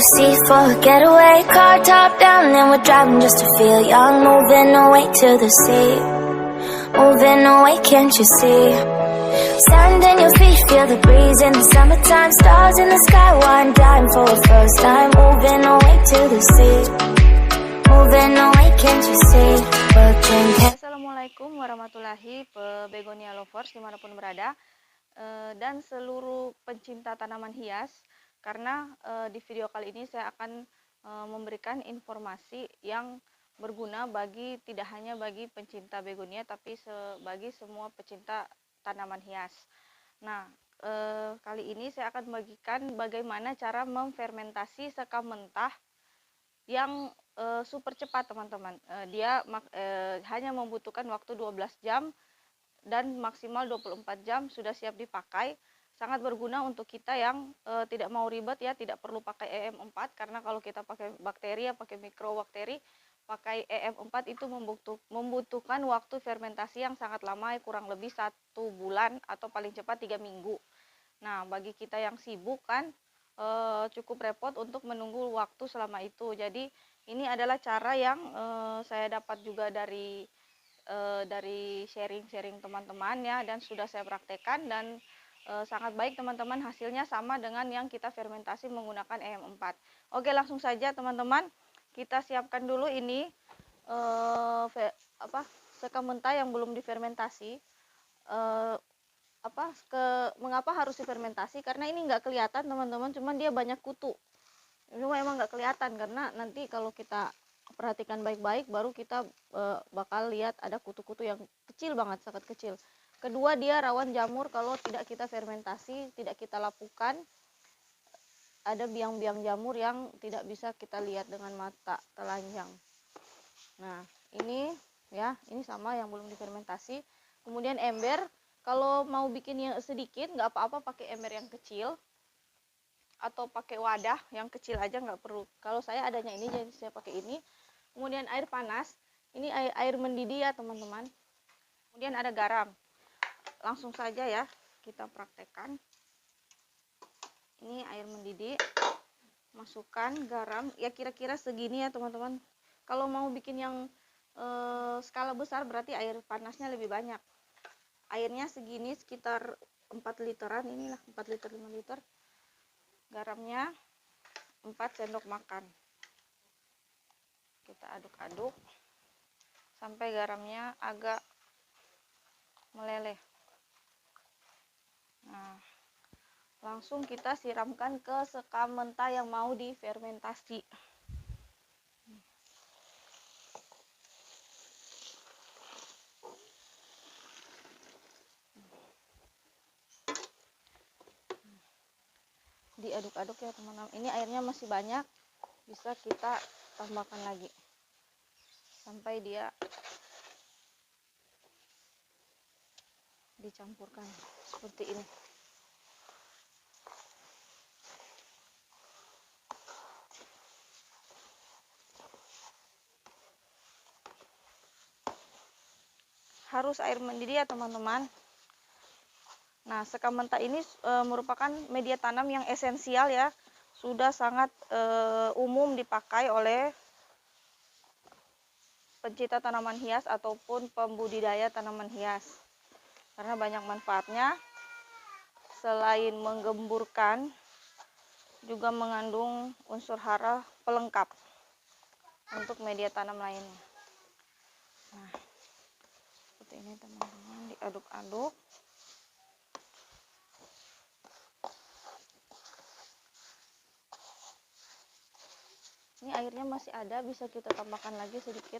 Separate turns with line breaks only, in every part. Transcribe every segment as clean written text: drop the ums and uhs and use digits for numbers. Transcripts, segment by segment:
sea for a getaway. Car top down and we're driving just to feel young. Moving away to the sea, moving away, can't you see? Sand in your feet, feel the breeze in the summertime. Stars in the sky, one dime for a first time. Moving away to the sea, moving away, can't you see?
Assalamualaikum warahmatullahi begonia lovers dimanapun berada, dan seluruh pencinta tanaman hias. Karena di video kali ini saya akan memberikan informasi yang berguna bagi tidak hanya bagi pencinta begonia, tapi bagi semua pecinta tanaman hias. Nah, kali ini saya akan membagikan bagaimana cara memfermentasi sekam mentah yang super cepat, teman-teman. Dia hanya membutuhkan waktu 12 jam dan maksimal 24 jam sudah siap dipakai. Sangat berguna untuk kita yang tidak mau ribet ya, tidak perlu pakai EM4, karena kalau kita pakai bakteri ya pakai mikrobakteri, pakai EM4 itu membutuhkan waktu fermentasi yang sangat lama, kurang lebih 1 bulan atau paling cepat 3 minggu. Nah, bagi kita yang sibuk kan cukup repot untuk menunggu waktu selama itu. Jadi ini adalah cara yang saya dapat juga dari sharing-sharing teman-teman ya, dan sudah saya praktekkan, dan sangat baik teman-teman, hasilnya sama dengan yang kita fermentasi menggunakan EM4. Oke, langsung saja teman-teman, kita siapkan dulu ini sekam mentah yang belum difermentasi. Mengapa harus difermentasi? Karena ini nggak kelihatan teman-teman, cuman dia banyak kutu. Ini memang nggak kelihatan, karena nanti kalau kita perhatikan baik-baik baru kita bakal lihat ada kutu-kutu yang kecil banget, sangat kecil. Kedua, dia rawan jamur kalau tidak kita fermentasi, tidak kita lapukan. Ada biang-biang jamur yang tidak bisa kita lihat dengan mata telanjang. Nah, ini ya, ini sama yang belum difermentasi. Kemudian ember, kalau mau bikin yang sedikit nggak apa-apa pakai ember yang kecil atau pakai wadah yang kecil aja, nggak perlu. Kalau saya adanya ini jadi saya pakai ini. Kemudian air panas, ini air mendidih ya teman-teman. Kemudian ada garam. Langsung saja ya kita praktekkan. Ini air mendidih, masukkan garam ya kira-kira segini ya teman-teman. Kalau mau bikin yang skala besar berarti air panasnya lebih banyak. Airnya segini sekitar 4 literan, inilah 4 liter 5 liter. Garamnya 4 sendok makan. Kita aduk-aduk sampai garamnya agak meleleh. Nah, langsung kita siramkan ke sekam mentah yang mau difermentasi. Diaduk-aduk ya teman-teman. Ini airnya masih banyak, bisa kita tambahkan lagi sampai dia dicampurkan seperti ini. Harus air mendidih ya teman-teman. Nah, sekam mentah ini merupakan media tanam yang esensial ya, sudah sangat umum dipakai oleh pencinta tanaman hias ataupun pembudidaya tanaman hias, karena banyak manfaatnya. Selain menggemburkan, juga mengandung unsur hara pelengkap untuk media tanam lainnya. Nah, seperti ini teman-teman, diaduk-aduk. Ini airnya masih ada, bisa kita tambahkan lagi sedikit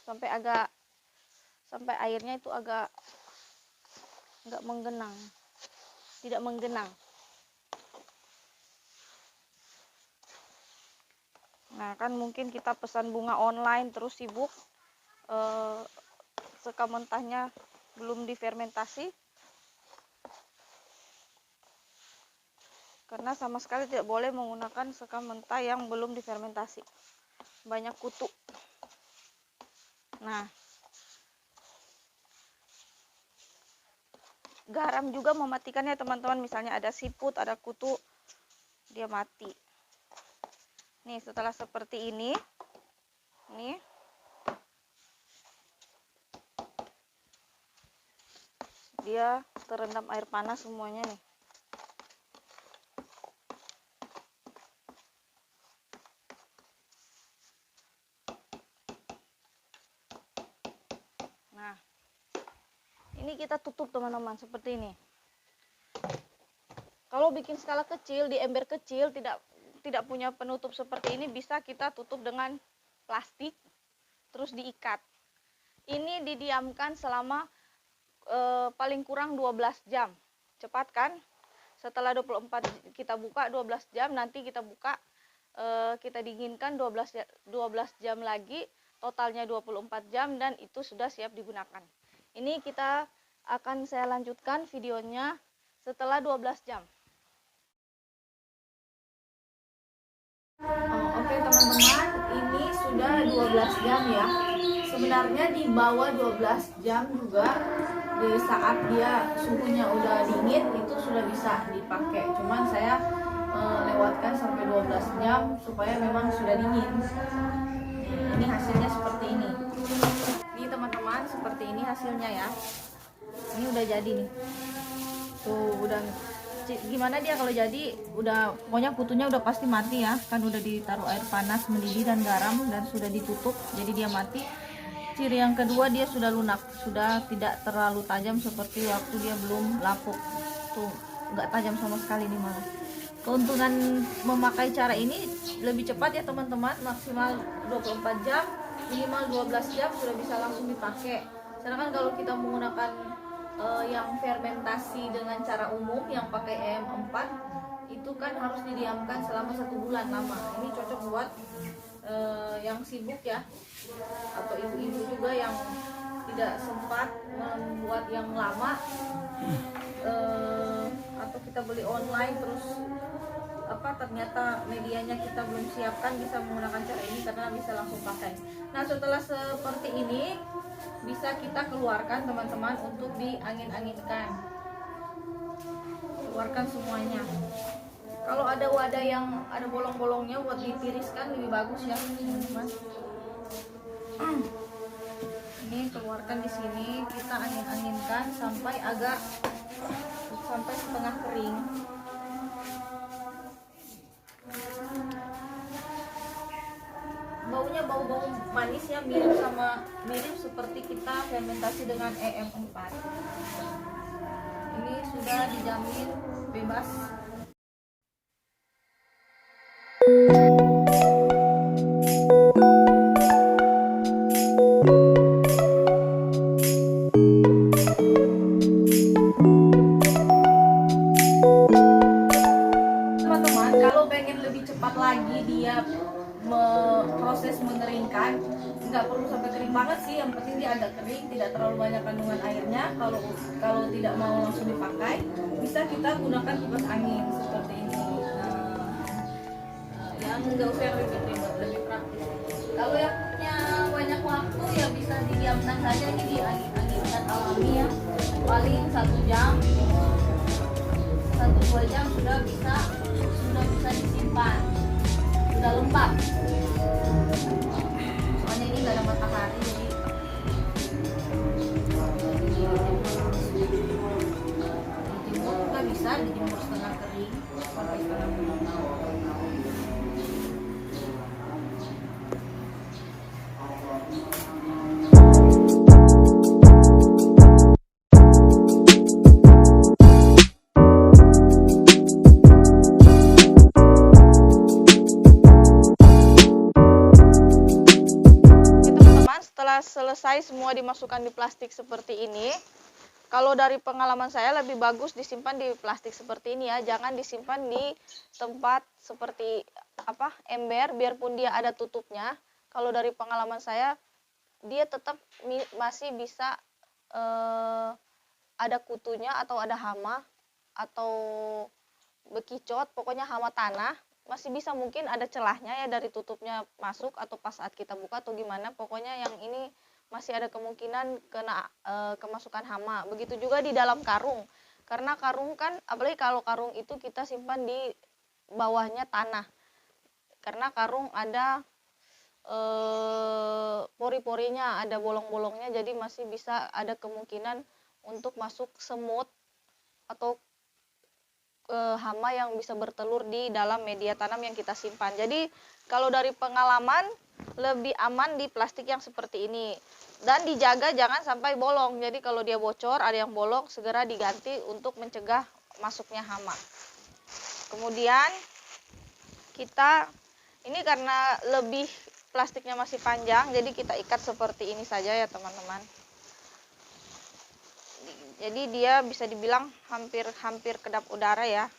sampai airnya itu agak nggak menggenang, tidak menggenang. Nah, kan mungkin kita pesan bunga online terus sibuk, sekam mentahnya belum difermentasi, karena sama sekali tidak boleh menggunakan sekam mentah yang belum difermentasi, banyak kutu. Nah, garam juga mematikannya teman-teman. Misalnya ada siput, ada kutu, dia mati. Nih, setelah seperti ini, nih dia terendam air panas semuanya nih. Nah, ini kita tutup teman-teman seperti ini. Kalau bikin skala kecil di ember kecil tidak punya penutup seperti ini, bisa kita tutup dengan plastik terus diikat. Ini didiamkan selama paling kurang 12 jam. Cepat kan? Setelah 24 kita buka 12 jam, nanti kita buka kita dinginkan 12 jam lagi, totalnya 24 jam dan itu sudah siap digunakan. Ini saya lanjutkan videonya setelah 12 jam. Oke teman-teman, ini sudah 12 jam ya. Sebenarnya di bawah 12 jam juga, di saat dia suhunya udah dingin itu sudah bisa dipakai. Cuman saya lewatkan sampai 12 jam supaya memang sudah dingin. Ini hasilnya seperti ini. Ini teman-teman, seperti ini hasilnya ya. Ini udah jadi nih. Tuh udah gimana dia kalau jadi, udah pokoknya kutunya udah pasti mati ya, kan udah ditaruh air panas mendidih dan garam dan sudah ditutup, jadi dia mati. Ciri yang kedua, dia sudah lunak, sudah tidak terlalu tajam seperti waktu dia belum lapuk. Tuh nggak tajam sama sekali nih malah. Keuntungan memakai cara ini lebih cepat ya teman-teman, maksimal 24 jam, minimal 12 jam sudah bisa langsung dipakai. Sedangkan kalau kita menggunakan yang fermentasi dengan cara umum yang pakai EM4 itu kan harus didiamkan selama 1 bulan lama. Ini cocok buat yang sibuk ya, atau ibu-ibu juga yang tidak sempat membuat yang lama, atau kita beli online terus ternyata medianya kita belum siapkan, bisa menggunakan cara ini karena bisa langsung pakai. Nah, setelah seperti ini bisa kita keluarkan teman-teman untuk diangin-anginkan. Keluarkan semuanya. Kalau ada wadah yang ada bolong-bolongnya buat ditiriskan lebih bagus ya teman-teman. Ini keluarkan di sini, kita angin-anginkan sampai setengah kering. Baunya bau-bau manis ya, mirip seperti kita fermentasi dengan EM4. Ini sudah dijamin bebas. Teman-teman, kalau pengen lebih cepat lagi dia proses mengeringkan, nggak perlu sampai kering banget sih, yang penting dia agak kering, tidak terlalu banyak kandungan airnya. Kalau tidak mau langsung dipakai, bisa kita gunakan kipas angin seperti ini. Yang nggak usah yang lebih ribet, lebih praktis. Kalau yang punya banyak waktu ya bisa didiamkan saja, ini diangin-anginkan alami ya, paling 1 jam 1-2 jam sudah bisa disimpan, sudah lembab. Soalnya ini nggak ada matahari, jadi dijemur juga bisa, dijemur setengah kering sampai setengah kering. Selesai semua dimasukkan di plastik seperti ini. Kalau dari pengalaman saya lebih bagus disimpan di plastik seperti ini ya, jangan disimpan di tempat seperti ember, biarpun dia ada tutupnya. Kalau dari pengalaman saya, dia tetap masih bisa ada kutunya atau ada hama atau bekicot, pokoknya hama tanah. Masih bisa mungkin ada celahnya ya, dari tutupnya masuk atau pas saat kita buka atau gimana. Pokoknya yang ini masih ada kemungkinan kena kemasukan hama. Begitu juga di dalam karung, karena karung kan, apalagi kalau karung itu kita simpan di bawahnya tanah, karena karung ada pori-porinya, ada bolong-bolongnya, jadi masih bisa ada kemungkinan untuk masuk semut atau hama yang bisa bertelur di dalam media tanam yang kita simpan. Jadi kalau dari pengalaman lebih aman di plastik yang seperti ini, dan dijaga jangan sampai bolong. Jadi kalau dia bocor, ada yang bolong, segera diganti untuk mencegah masuknya hama. Kemudian kita ini karena lebih plastiknya masih panjang, jadi kita ikat seperti ini saja ya teman-teman. Jadi dia bisa dibilang hampir kedap udara ya,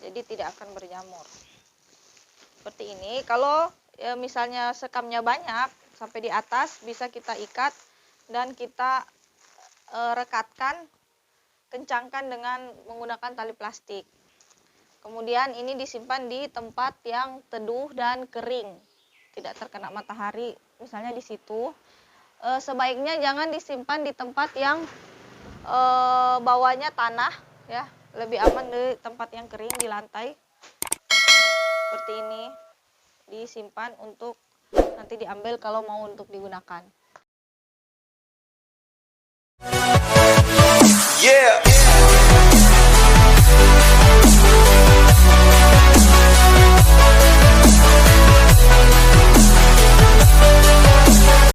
jadi tidak akan berjamur seperti ini. Kalau misalnya sekamnya banyak sampai di atas, bisa kita ikat dan kita rekatkan, kencangkan dengan menggunakan tali plastik. Kemudian ini disimpan di tempat yang teduh dan kering, tidak terkena matahari, misalnya di situ. Sebaiknya jangan disimpan di tempat yang bawahnya tanah ya, lebih aman di tempat yang kering, di lantai seperti ini, disimpan untuk nanti diambil kalau mau untuk digunakan.
Yeah.